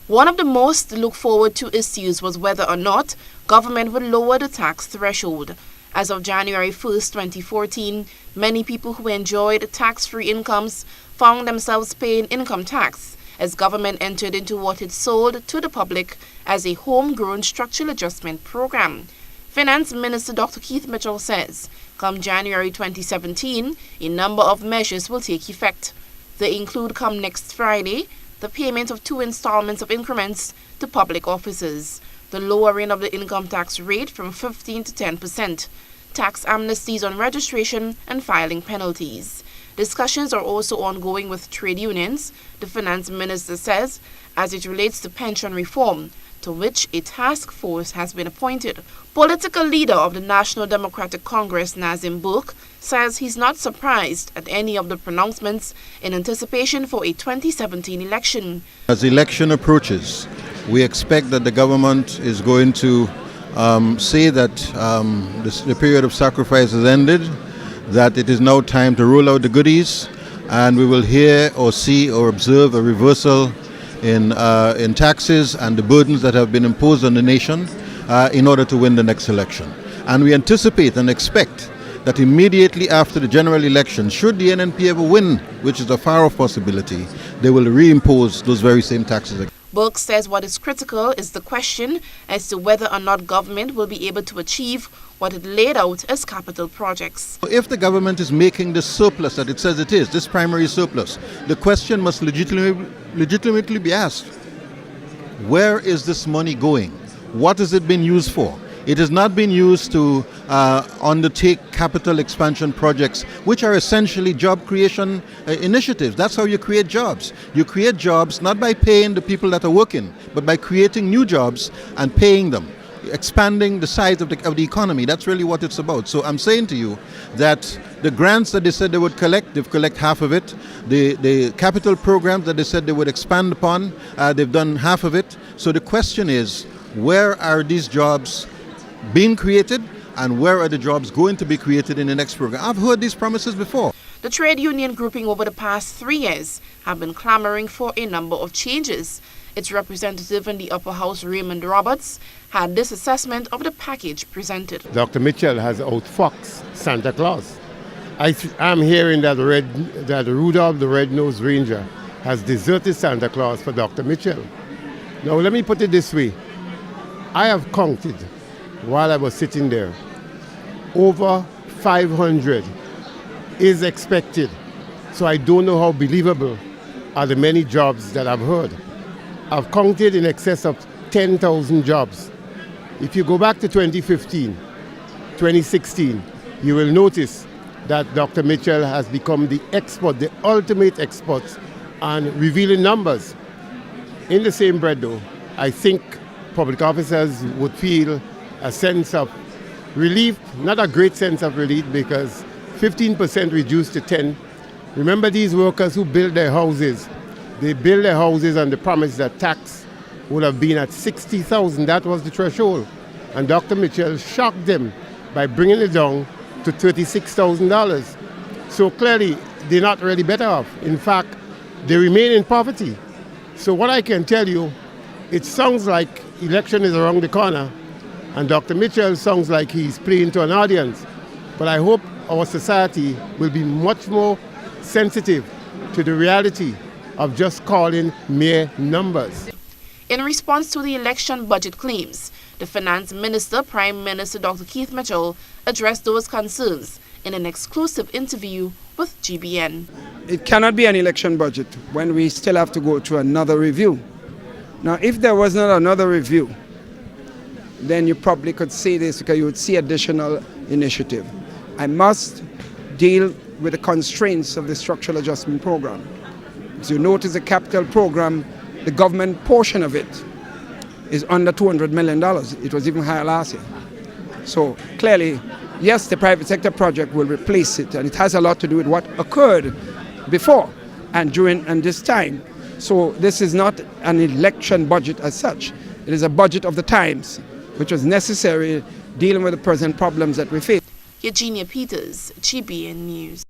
One of the most looked forward to issues was whether or not government would lower the tax threshold. As of January 1st, 2014, many people who enjoyed tax-free incomes found themselves paying income tax as government entered into what it sold to the public as a homegrown structural adjustment program. Finance Minister Dr. Keith Mitchell says, come January 2017, a number of measures will take effect. They include, come next Friday, the payment of 2 installments of increments to public officers, the lowering of the income tax rate from 15% to 10%, tax amnesties on registration and filing penalties. Discussions are also ongoing with trade unions, the finance minister says, as it relates to pension reform, to which a task force has been appointed. Political leader of the National Democratic Congress, Nazim Burke, says he's not surprised at any of the pronouncements in anticipation for a 2017 election. As the election approaches, we expect that the government is going to say that the period of sacrifice has ended, that it is now time to roll out the goodies, and we will hear or see or observe a reversal in taxes and the burdens that have been imposed on the nation in order to win the next election. And we anticipate and expect that immediately after the general election, should the NNP ever win, which is a far-off possibility, they will reimpose those very same taxes. Burke says what is critical is the question as to whether or not government will be able to achieve what it laid out as capital projects. If the government is making the surplus that it says it is, this primary surplus, the question must legitimately be asked, where is this money going? What has it been used for? It has not been used to undertake capital expansion projects, which are essentially job creation initiatives. That's how you create jobs. You create jobs not by paying the people that are working, but by creating new jobs and paying them, expanding the size of the economy. That's really what it's about. So I'm saying to you that the grants that they said they would collect, they've collected half of it. The capital programs that they said they would expand upon, they've done half of it. So the question is, where are these jobs being created, and where are the jobs going to be created in the next program? I've heard these promises before. The trade union grouping over the past 3 years have been clamoring for a number of changes. Its representative in the upper house, Raymond Roberts, had this assessment of the package presented. Dr. Mitchell has outfoxed Santa Claus. I'm hearing that Rudolph the Red-Nosed Ranger has deserted Santa Claus for Dr. Mitchell. Now let me put it this way. I have counted while I was sitting there, over 500 is expected. So I don't know how believable are the many jobs that I've heard. I've counted in excess of 10,000 jobs. If you go back to 2015, 2016, you will notice that Dr. Mitchell has become the expert, the ultimate expert on revealing numbers. In the same breath though, I think public officers would feel a sense of relief, not a great sense of relief, because 15% reduced to 10. Remember these workers who build their houses. They build their houses on the promise that tax would have been at $60,000. That was the threshold. And Dr. Mitchell shocked them by bringing it down to $36,000. So clearly, they're not really better off. In fact, they remain in poverty. So what I can tell you, it sounds like election is around the corner, and Dr. Mitchell sounds like he's playing to an audience. But I hope our society will be much more sensitive to the reality of just calling mere numbers. In response to the election budget claims, the Finance Minister, Prime Minister Dr. Keith Mitchell, addressed those concerns in an exclusive interview with GBN. It cannot be an election budget when we still have to go through another review. Now, if there was not another review, then you probably could say this because you would see additional initiative. I must deal with the constraints of the structural adjustment program. As you notice, the capital program, the government portion of it is under $200 million. It was even higher last year. So clearly, yes, the private sector project will replace it, and it has a lot to do with what occurred before and during and this time. So this is not an election budget as such. It is a budget of the times, which was necessary dealing with the present problems that we face. Eugenia Peters, GBN News.